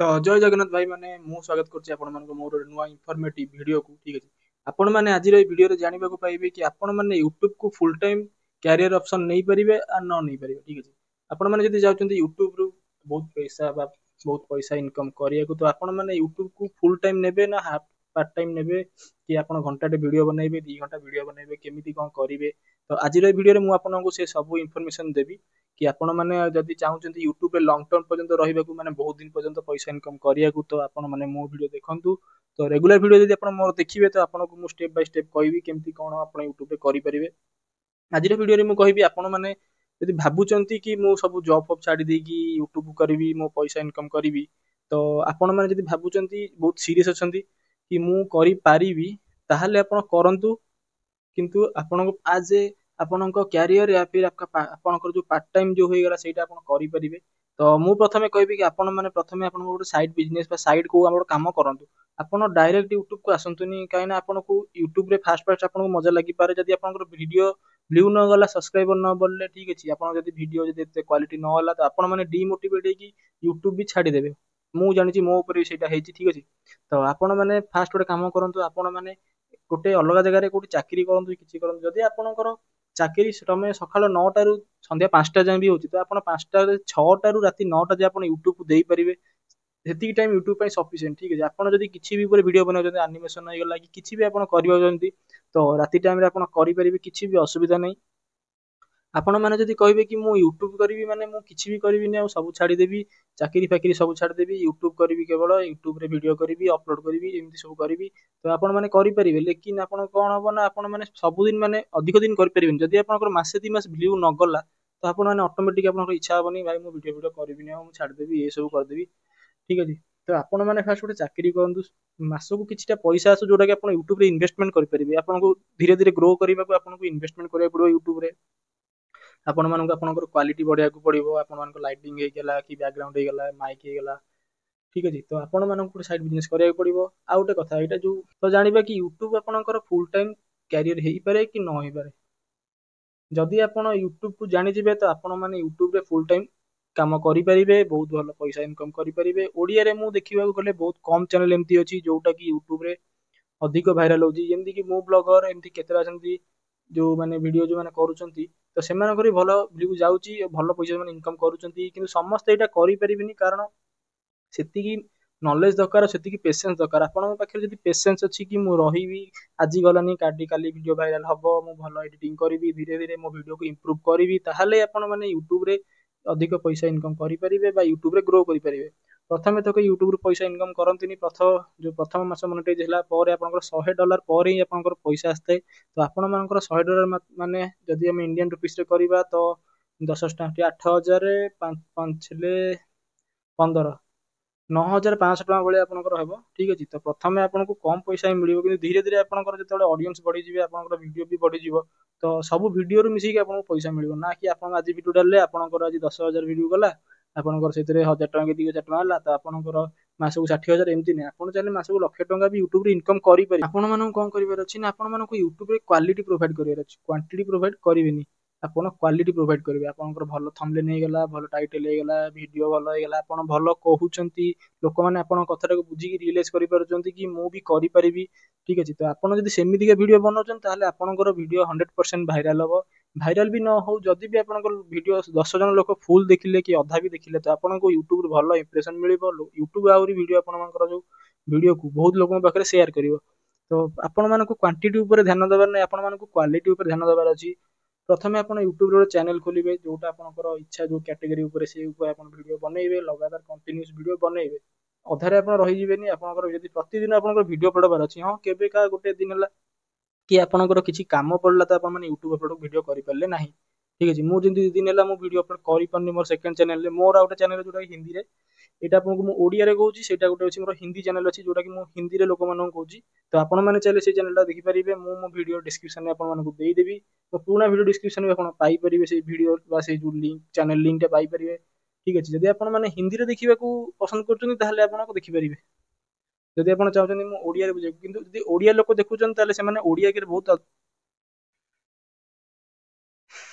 तो जय जगन्नाथ भाई माने मु स्वागत करछि आपण मानको मोर ଗୋଟେ ନୂଆ इन्फॉर्मेटिव वीडियो को ठीक अछि। आपण माने आज रे वीडियो रे जानिबा को पाइबे कि आपण माने YouTube को फुल टाइम कैरियर ऑप्शन नहीं परिबे आ न नहीं परिबे ठीक अछि। आपण माने जदि जाउछन्ती YouTube रु बहुत पैसा इनकम करिया को तो आपण माने YouTube को फुल टाइम नेबे ना हाफ पार्ट टाइम नेबे कि आपण घंटाटे वीडियो बनाइबे 2 घंटा वीडियो बनाइबे केमिति कोन करिवे। तो आज रे वीडियो रे मु आपनको से सब इन्फॉर्मेशन देबी कि आपण माने जदि चाहूछन्ती यूट्यूब रे लॉन्ग टर्म पर्यंत रहिबाकू माने बहुत दिन पर्यंत पैसा इनकम करियाकू तो आपण माने मो वीडियो देखंतु। तो रेगुलर वीडियो जदि आपण मोर देखिबे तो आपनको मु स्टेप बाय स्टेप कहबी केमती कोन आपण यूट्यूब रे करि परिबे। आज रे वीडियो रे मु कहबी आपण माने जदि भाबुचंती कि मु सब जॉब फॉब छाडी देकी यूट्यूब करबी मो पैसा इनकम करबी तो आपण माने जदि भाबुचंती बहुत सीरियस अछंती कि मु करि पारिबी ताहाले आपण करंतु। किंतु आपनको आज आपनको कैरियर या फिर आपका आपनकर जो पार्ट टाइम जो होईगला सेटा आपण करि परिबे। तो मु प्रथमे कहबी कि आपण माने प्रथमे आपण गोटे साइड बिजनेस बा साइड को हमर काम करंतु। आपण डायरेक्ट यूट्यूब को आसंतुनी काइना आपनको यूट्यूब रे फास्ट फास्ट आपनको मजा लागि पारे जदि आपनकर वीडियो व्यू न गला सब्सक्राइबर न बढ़ले ठीक अछि। आपण जदि वीडियो जदि एते क्वालिटी न होला तो आपण माने डीमोटिवेट हेकी यूट्यूब भी छाडी देबे। मु जानिछि मो ऊपर सेटा हेछि ठीक अछि। तो आपण माने फास्ट गोटे काम करंतु आपण माने गोटे अलग जगह कोटी चाकरी करंतु किछि करंतु जदि आपणकर चाकरी समय सकाळ 9टा रु संध्या 5टा जाए भी होची तो आपण 5टा 6टा रु राति 9टा जे आपण यूट्यूब को देई परिबे सेतिक टाइम यूट्यूब ପାଇଁ सफिशिएंट ठीक अछि। आपण जदि किछि भी ऊपर वीडियो बनाउछन्ती एनिमेशन होई गला कि किछि भी आपण करियो जंती तो राति टाइम रे आपण करि परिबे किछि भी असुविधा नै। ଆପଣ ମାନେ ଯଦି କହିବେ କି ମୁଁ ୟୁଟ୍ୟୁବ କରିବି ମାନେ ମୁଁ କିଛି ବି କରିବିନି ଆଉ ସବୁ ଛାଡିଦେବି ଚାକିରି ଫାକିରି ସବୁ ଛାଡିଦେବି ୟୁଟ୍ୟୁବ କରିବି କେବଳ ୟୁଟ୍ୟୁବରେ ଭିଡିଓ କରିବି ଅପଲୋଡ କରିବି ଏମିତି ସବୁ କରିବି ତ ଆପଣ ମାନେ କରିପାରିବେ ଲେକିନ ଆପଣ କଣ ହବ ନା ଆପଣ ମାନେ ସବୁଦିନ ମାନେ ଅଧିକ ଦିନ କରିପାରିବେନି ଯଦି ଆପଣଙ୍କର ମାସେ ଦି ମାସ ଭିଉ ନଗଲା ତ ଆପଣ ମାନେ ଅଟୋମେଟିକ ଆପଣଙ୍କର ଇଚ୍ଛା ହବନି ଭାଇ ମୁଁ ଭିଡିଓ ଭିଡିଓ କରିବିନି ଆଉ ମୁଁ ଛାଡିଦେବି ଏ ସବୁ କରିଦେବି ଠିକ ଅଛି। ତ ଆପଣ ମାନେ ଫାଷ୍ଟ ଗୋଟେ ଚାକିରି କରନ୍ତୁ ମାସକୁ କିଛିଟା ପଇସା ଆସୁ ଯୋଉଟା କି ଆପଣ ୟୁଟ୍ୟୁବରେ ଇନଭେଷ୍ଟମେଣ୍ଟ କରିପାରିବେ ଆପଣଙ୍କୁ ଧୀରେ ଧୀରେ ଗ୍ରୋ କରିବାକୁ ଆପଣଙ୍କୁ ଇନଭେଷ୍ଟମେଣ୍ଟ କରିବାକୁ ପଡିବ ୟୁଟ୍ୟୁବରେ। ଆପଣ ମାନଙ୍କୁ ଆପଣଙ୍କର କ୍ୱାଲିଟି ବଢିବାକୁ ପଡିବ ଆପଣ ମାନଙ୍କ ଲାଇଟିଂ ହେଇଗଲା କି ବ୍ୟାକଗ୍ରାଉଣ୍ଡ ହେଇଗଲା ମାଇକ୍ ହେଇଗଲା ଠିକ ଅଛି। ତ ଆପଣ ମାନଙ୍କୁ ଗୋଟେ ସାଇड ବିଜନେସ କରିବାକୁ ପଡିବ ଆଉ ଗୋଟେ କଥା ଏଇଟା ଯୋଉ ତ ଜାଣିବା କି ୟୁଟ୍ୟୁବ ଆପଣଙ୍କର ଫୁଲ ଟାଇମ କ୍ୟାରିୟର ହେଇପାରେ କି ନ ହେଇପାରେ। ଯଦି ଆପଣ ୟୁଟ୍ୟୁବ କୁ ଜାଣିଯିବେ ତ ଆପଣ ମାନେ ୟୁଟ୍ୟୁବରେ ଫୁଲ ଟାଇମ କାମ କରିପାରିବେ ବହୁତ ଭଲ ପଇସା ଇନକମ କରିପାରିବେ। ଓଡିଆରେ ମୁଁ ଦେଖିବାକୁ ଗଲେ ବହୁତ କମ ଚ୍ୟାନେଲ ଏମିତି ଅଛି ଯୋଉଟା କି ୟୁଟ୍ୟୁବରେ ଅଧିକ ଭାଇରାଲ ହଉଛି ଯେମିତି କି ମୋ ବ୍ଲଗର ଏମିତି କେତେଟା ଅଛନ୍ତି ଯୋଉ ମାନେ ଭିଡିଓ ଯୋଉ ମାନେ କରୁଛନ୍ତି ତ ସେମାନଙ୍କର ବି ଭଲ ଭିଉ ଯାଉଛି ଭଲ ପଇସା ସେମାନେ ଇନକମ କରୁଛନ୍ତି କିନ୍ତୁ ସମସ୍ତେ ଏଇଟା କରିପାରିବେନି କାରଣ ସେତିକି ନଲେଜ ଦରକାର ସେତିକି ପେସେନ୍ସ ଦରକାର। ଆପଣଙ୍କ ପାଖରେ ଯଦି ପେସେନ୍ସ ଅଛି କି ମୁଁ ରହିବି ଆଜି ଗଲାନି କାଲି କାଲି ଭିଡିଓ ଭାଇରାଲ ହବ ମୁଁ ଭଲ ଏଡିଟିଂ କରିବି ଧୀରେ ଧୀରେ ମୋ ଭିଡିଓକୁ ଇମ୍ପ୍ରୁଭ କରିବି ତାହେଲେ ଆପଣ ମାନେ ୟୁଟ୍ୟୁବରେ ଅଧିକ ପଇସା ଇନକମ କରିପାରିବେ ବା ୟୁଟ୍ୟୁବରେ ଗ୍ରୋ କରିପାରିବେ। ପ୍ରଥମେ ତ କେହି ୟୁଟ୍ୟୁବରୁ ପଇସା ଇନକମ କରନ୍ତିନି ପ୍ରଥମ ମାସ ମନିଟାଇଜ ହେଲା ପରେ ଆପଣଙ୍କର $100 ପରେ ହିଁ ଆପଣଙ୍କର ପଇସା ଆସିଥାଏ। ତ ଆପଣ ମାନଙ୍କର $100 ମାନେ ଯଦି ଆମେ ଇଣ୍ଡିଆନ ରୁପିସ ରେ କରିବା ତ 10 ଟଙ୍କା 8,000 ପାଞ୍ଚ ହେଲେ 15 9,500 ଟଙ୍କା ଭଳିଆ ଆପଣଙ୍କର ହେବ ଠିକ ଅଛି। ତ ପ୍ରଥମେ ଆପଣଙ୍କୁ କମ ପଇସା ହିଁ ମିଳିବ କିନ୍ତୁ ଧୀରେ ଧୀରେ ଆପଣଙ୍କର ଯେତେବେଳେ ଅଡିଏନ୍ସ ବଢିଯିବେ ଆପଣଙ୍କର ଭିଡିଓ ବି ବଢିଯିବ ତ ସବୁ ଭିଡିଓରୁ ମିଶିକି ଆପଣଙ୍କୁ ପଇସା ମିଳିବ ନା କି ଆପଣ ଆଜି ଭିଡିଓ ଡାଲିଲେ ଆପଣଙ୍କର ଆଜି 10,000 ଭିଡିଓ ଗଲା ଆପଣଙ୍କର ସେଥିରେ 1,000 ଟଙ୍କା କି 2,000 ଟଙ୍କା ହେଲା ତ ଆପଣଙ୍କର ମାସକୁ 60,000 ଏମିତି ନାହିଁ ଆପଣ ଚାହିଁଲେ ମାସକୁ ଲକ୍ଷେ ଟଙ୍କା ବି ୟୁଟ୍ୟୁବରେ ଇନକମ କରିପାରିବେ। ଆପଣ ମାନଙ୍କୁ କଣ କରିବାର ଅଛି ନା ଆପଣ ମାନଙ୍କୁ ୟୁଟ୍ୟୁବରେ କ୍ୱାଲିଟି ପ୍ରୋଭାଇଡ କରିବାର ଅଛି କ୍ୱାଣ୍ଟିଟି ପ୍ରୋଭାଇଡ କରିବେନି ଆପଣ କ୍ୱାଲିଟି ପ୍ରୋଭାଇଡ କରିବେ। ଆପଣଙ୍କର ଭଲ ଥମ୍ବନେଲ ହେଇଗଲା ଭଲ ଟାଇଟଲ ହେଇଗଲା ଭିଡିଓ ଭଲ ହେଇଗଲା ଆପଣ ଭଲ କହୁଛନ୍ତି ଲୋକମାନେ ଆପଣଙ୍କ କଥାଟାକୁ ବୁଝିକି ରିୟଲାଇଜ କରିପାରୁଛନ୍ତି କି ମୁଁ ବି କରିପାରିବି ଠିକ ଅଛି। ତ ଆପଣ ଯଦି ସେମିତିକା ଭିଡିଓ ବନାଉଛନ୍ତି ତାହେଲେ ଆପଣଙ୍କର ଭିଡିଓ 100% ଭାଇରାଲ ହବ। ଭାଇରାଲ ବି ନ ହଉ ଯଦି ବି ଆପଣଙ୍କର ଭିଡିଓ 10 ଜଣ ଲୋକ ଫୁଲ ଦେଖିଲେ କି ଅଧା ବି ଦେଖିଲେ ତ ଆପଣଙ୍କୁ ୟୁଟ୍ୟୁବରେ ଭଲ ଇମ୍ପ୍ରେସନ ମିଳିବ ୟୁଟ୍ୟୁବ ଆହୁରି ଭିଡିଓ ଆପଣଙ୍କର ଯୋଉ ଭିଡିଓକୁ ବହୁତ ଲୋକଙ୍କ ପାଖରେ ସେୟାର କରିବ। ତ ଆପଣ ମାନଙ୍କୁ କ୍ୱାଣ୍ଟିଟି ଉପରେ ଧ୍ୟାନ ଦେବାର ନାହିଁ ଆପଣ ମାନଙ୍କୁ କ୍ୱାଲିଟି ଉପରେ ଧ୍ୟାନ ଦେବାର ଅଛି। ପ୍ରଥମେ ଆପଣ ୟୁଟ୍ୟୁବରେ ଗୋଟେ ଚ୍ୟାନେଲ ଖୋଲିବେ ଯୋଉଟା ଆପଣଙ୍କର ଇଚ୍ଛା ଯୋଉ କ୍ୟାଟେଗୋରୀ ଉପରେ ସେଇ ଉପରେ ଆପଣ ଭିଡିଓ ବନେଇବେ ଲଗାତାର କଣ୍ଟିନ୍ୟୁସ ଭିଡିଓ ବନେଇବେ ଅଧାରେ ଆପଣ ରହିଯିବେନି। ଆପଣଙ୍କର ଯଦି ପ୍ରତିଦିନ ଆପଣଙ୍କର ଭିଡିଓ ଅପଲୋଡ ଅଛି ହଁ କେବେ କାହା ଗୋଟେ ଦିନ ହେଲା କି ଆପଣଙ୍କର କିଛି କାମ ପଡିଲା ତ ଆପଣ ମାନେ ୟୁଟ୍ୟୁବ ଅପଲୋଡ ଭିଡିଓ କରିପାରିଲେ ନାହିଁ ଠିକ ଅଛି। ମୁଁ ଯେମିତି 2 ଦିନ ହେଲା ମୁଁ ଭିଡିଓ ଅପଲୋଡ କରିପାରୁନି ମୋର ସେକେଣ୍ଡ ଚ୍ୟାନେଲରେ ମୋର ଆଉ ଗୋଟେ ଚ୍ୟାନେଲ ଯୋଉଟା ହିନ୍ଦୀରେ ଏଇଟା ଆପଣଙ୍କୁ ମୁଁ ଓଡିଆରେ କହୁଛି ସେଇଟା ଗୋଟେ ଅଛି ମୋର ହିନ୍ଦୀ ଚ୍ୟାନେଲ ଅଛି ଯୋଉଟା କି ମୁଁ ହିନ୍ଦୀରେ ଲୋକମାନଙ୍କୁ କହୁଛି। ତ ଆପଣମାନେ ଚାହିଁଲେ ସେଇ ଚ୍ୟାନେଲଟା ଦେଖିପାରିବେ ମୁଁ ମୋ ଭିଡିଓ ଡିସ୍କ୍ରିପସନରେ ଆପଣମାନଙ୍କୁ ଦେଇଦେବି ମୋ ପୁରୁଣା ଭିଡିଓ ଡିସ୍କ୍ରିପସନ ବି ଆପଣ ପାଇପାରିବେ ସେଇ ଭିଡିଓ ବା ସେଇ ଯୋଉ ଲିଙ୍କ ଚ୍ୟାନେଲ ଲିଙ୍କଟା ପାଇପାରିବେ ଠିକ ଅଛି। ଯଦି ଆପଣ ମାନେ ହିନ୍ଦୀରେ ଦେଖିବାକୁ ପସନ୍ଦ କରୁଛନ୍ତି ତାହେଲେ ଆପଣ ଦେଖିପାରିବେ ଯଦି ଆପଣ ଚାହୁଁଛନ୍ତି ମୁଁ ଓଡିଆରେ ବୁଝେଇବି କିନ୍ତୁ ଯଦି ଓଡିଆ ଲୋକ ଦେଖୁଛନ୍ତି ତାହେଲେ ସେମାନେ ଓଡିଆ କେରେ ବହୁତ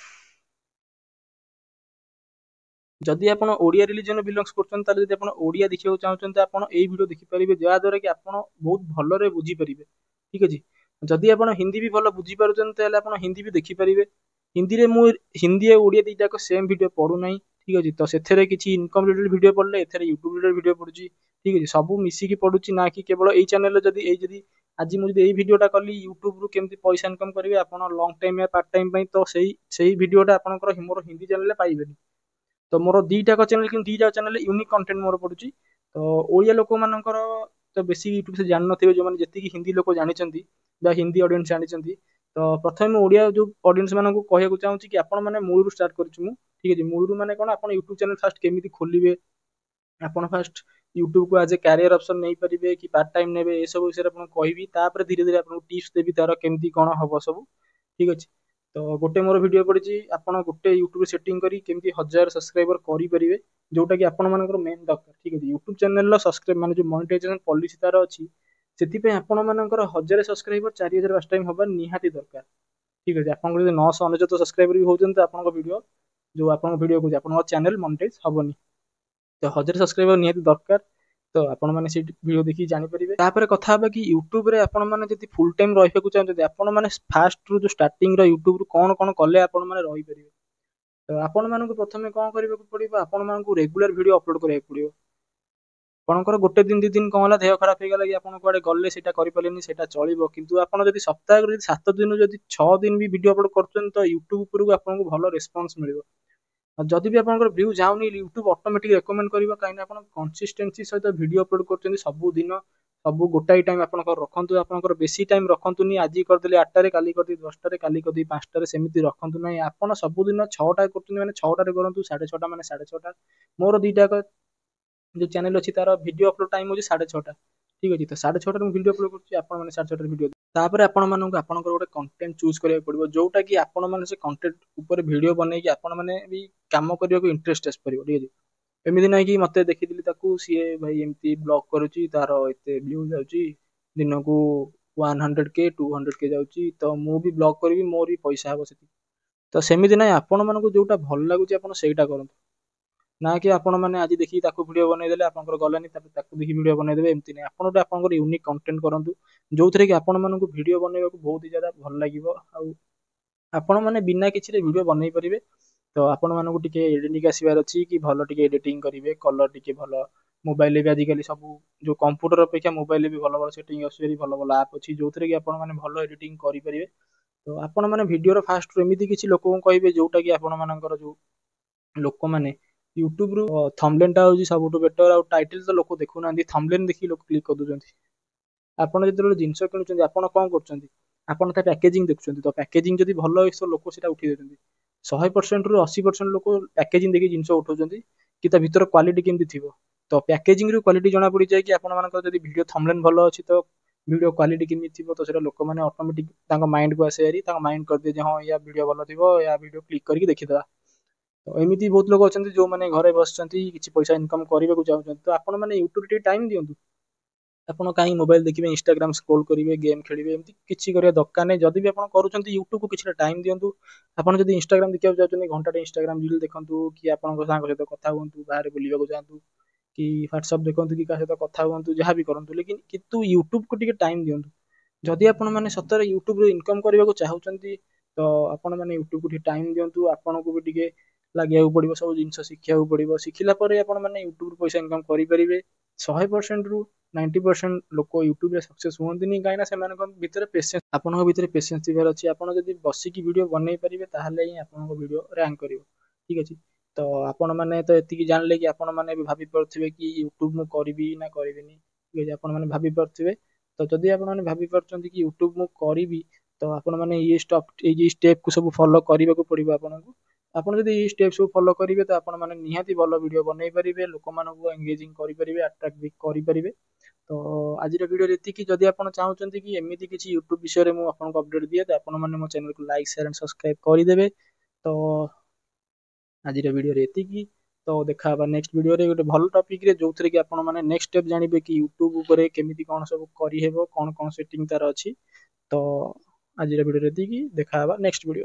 जदि आप ओडिया रिलीजन बिलंग्स करते आप ओडिया देखा चाहते आप यही भिडियो देखिपारे जहाँद्वारा कि आप बहुत भलरे बुझीपारे ठीक अच्छे जदि आप हिंदी भी भल बुझीपारे आप हिंदी भी देखिपारे हिंदी में मुझे हिंदी और ओडिया दुईटाक सेम भिडियो पढ़ुना ठीक अच्छे तो से किसी इनकम रिलेटेड भिडियो पढ़ले एथे यूट्यूब रिलेटेड भिडियो पढ़ुची ठीक अच्छे सब मिसिकी पढ़ुची ना कि केवल यही चैनल जदि आज मुझे यही भिडियोटा कली यूट्यूब रु केमती पैसा इनकम करेंगे आप लंग टाइम या पार्ट टाइम तो सही भिडियोटा आप मोर हिंदी चैनल पाइबे तो मोर दीटाक चैनल कि दीटा चैनल यूनिक कंटेंट मोर पड़ुची तो ओडिया लोक मानकर तो बेसी यूट्यूब से जान नथिबे जो माने जति हिंदी लोक जानिचंती बा हिंदी ऑडियंस जानिचंती तो प्रथम ओडिया जो ऑडियंस मानक कहया चाहूँ कि आपण मैंने मूलरू स्टार्ट करूँ ठीक है मूलरू माने कौन आप यूट्यूब चैनल फास्ट केमी खोलिए आपन फास्ट यूट्यूब को आज ए कैरियर ऑप्शन नहीं पारे कि पार्ट टाइम ने सब विषय कहबी धीरे धीरे आपको टिप्स देवी तार केमती कौन हम सब ठीक अच्छे तो गोटे मोर वीडियो पड़ी आपड़ गोटे यूट्यूब सेटिंग करी केमती 1000 सब्सक्राइबर करेंगे जोटा कि आपण मानकर मेन दरकार ठीक है यूट्यूब चैनल सब्सक्राइब माने जो मोनेटाइजेशन पॉलिसी तार अच्छी से आपण मानकर 1000 सब्सक्राइबर 4000 5 टाइम हवा निहाती दरकार ठीक है आप 999 सब्सक्राइबर भी होते आप वीडियो जो आप वीडियो को चैनल मोनेटाइज हेनी तो 1000 सब्सक्राइबर निहाती दरकार तो आपण मैंने वीडियो देखिए जानीपारे तापर कथा कि यूट्यूब रे आपण मैंने जब फुल टाइम रहा चाहते आपण मैंने फास्ट रू जो स्टार्टिंग यूट्यूब रू कौन कौन कले आपण मैंने रही पारे तो आपण मानक प्रथम कौन करने पड़ो आपण मानक रेगुलर वीडियो अपलोड करा पड़ो आपंकर गोटे दिन 2 दिन कौन है देह खराब हो गला कि आप कड़े गले से करें चलो कितु आप सप्ताह 7 दिन जब 6 दिन भी वीडियो अपलोड कर तो यूट्यूब उपरको आपको भल रेस्पन्स मिल जदि भी आप व्यू जाऊनी यूट्यूब ऑटोमेटिक रेकमेंड करेगा कहीं आप कंसिस्टेंसी सहित वीडियो अपलोड कर सबुदिन सब गोटाए टाइम आप रखु आप बेसी टाइम रखुनी आज करदे 8टार काली कर 10टार काली कर 5टार सेमती रखु ना आप सबुदिन 6टा कर 6टार करूँ 6:30 मैंने 6:30 मोर दीटा जो चैनल अच्छी तार वीडियो अपलोड टाइम हो 6:30 ठीक अच्छे तो 6:30 वीडियो अपलोड कर 6:30 वीडियो तापर आपण मानक आपनकर गोटे कंटेंट चूज करिया पड़िबो जोटा कि आपण माने से कंटेंट ऊपर वीडियो बनै कि आपण माने भी काम करिया को इंटरेस्ट आस परिबो ठीक है एमिति नै कि मते देखिदिली ताकू सीए भाई एमती ब्लॉग करूची तार एते व्यू जाउची दिन को 100K 200K जाउची तो मु भी ब्लॉग करबी मोर भी पैसा हबो सेति तो सेमिति नै आपण मानक जोटा भल लागुची आपण सेटा करंतु ना कि आपण मैंने आज देखिए वीडियो बनईदे आप गलानी देखिए वीडियो बनईदे एमती नहीं आप गोटे आप यूनिक कंटेंट करूँ जो थे कि आपण मानक वीडियो बनवाक बहुत ही ज्यादा भल लगे आपण मैंने बिना किसी वीडियो बनई पारे तो आपण मानक टी एडिटिंग आसबार अच्छी कि भल टी एडिटिंग करेंगे कलर टी भल मोबाइल भी आजिकल सब जो कंप्यूटर अपेक्षा मोबाइल भी भल भल सेटिंग आसबार भल भल आप अच्छी जो थे कि आप भल एडिटिंग करेंगे तो आपण मैंने वीडियो फास्ट एमती किसी लोक कहे जोटा कि आपण मानकर जो लोक मैंने यूट्यूब रु थंबनेल टा होची सबुठ बेटर आ टाइटल तो लोक देखु ना थंबनेल देखि लोक क्लिक कर दोचंती आपण जेतले जिंस किनुचंती आपण कोन करचंती आपण ता पैकेजिंग देखुचंती तो पैकेजिंग जदी भलो होय सो लोक सेटा उठी देचंती 100% रु 80% लोक पैकेजिंग देखि जिंस उठाउचंती कि ता भीतर क्वालिटी केमती थिबो तो पैकेजिंग रु क्वालिटी जणा पड़ी जाय कि आपण मानकर जदी वीडियो थंबनेल भलो अछि तो वीडियो क्वालिटी केमती थिबो तो सेटा लोक माने ऑटोमेटिक तांका माइंड को आसे यारी तांका माइंड कर दे जे हां या वीडियो भलो थिबो या वीडियो क्लिक करके देखिदवा तो एमती बहुत लोग अच्छा जो मैंने घरे बस किसी पैसा इनकम करने को चाहते तो आपण मैंने यूट्यूब टे टाइम दिंतु आपड़ कहीं मोबाइल देखिए इंस्टाग्राम स्क्रॉल करेंगे गेम खेलिए एमती किसी करने दरकार नहीं जदि भी आप करूँ यूट्यूब को किसी टाइम दिंतु आपड़ जब इंस्टाग्राम देखा चाहते घंटा इंस्टाग्राम रील देखूँ कि आप सहित कथा हूँ बाहर बुलवाक जातु कि व्हाट्सअप देखूँ कि सहित कथा हूँ जहाँ भी करूँ लेकिन कितु यूट्यूब को टाइम दिंतु जदि आपण मैंने सतरे यूट्यूब इनकम करने को चाहते तो आपण मैंने यूट्यूब को टाइम दिंतु आपन को भी टे लगे पड़ो सब जिन शिखा पड़ो शिखला मैंने यूट्यूब पैसा इनकम करेंगे 100% रु 90% लोक यूट्यूब सक्सेस हुए कहीं से पेसेंस आपण भर पेसेंस थी अच्छी आप बसिक वीडियो बनई पारे ताहले ही आप वीडियो रैंक कर ठीक अच्छे तो आपण मैंने तो ये जानले कि आपण मैंने भाभी पारे कि यूट्यूब मु करी ना करी ठीक है आप भाभी पारे तो जदि आप भाभी पार्टी कि यूट्यूब मु करी तो आपण मैंने ये स्टेप को सब फॉलो करने को पड़ो आपको आपड़ जब ये स्टेप सब फॉलो करेंगे तो आप निहाती भल वीडियो बनई पारे लोक मानक एंगेजिंग करेंगे अट्राक्ट भी करेंगे तो आज वीडियो ये जदि आप चाहते कि एमती किसी यूट्यूब विषय में आपको अपडेट दिए तो आप मो चैनल को लाइक शेयर एंड सब्सक्राइब करदे तो आज वीडियो ये तो देखा नेक्स्ट वीडियो रे गोटे भल टॉपिक रे जो थे कि आप नेक्स्ट स्टेप जानवे कि यूट्यूब उपर केमिति कौन सब करें कौन कौन सेटिंग तार अच्छी तो आज वीडियो ये देखा नेक्स्ट वीडियो।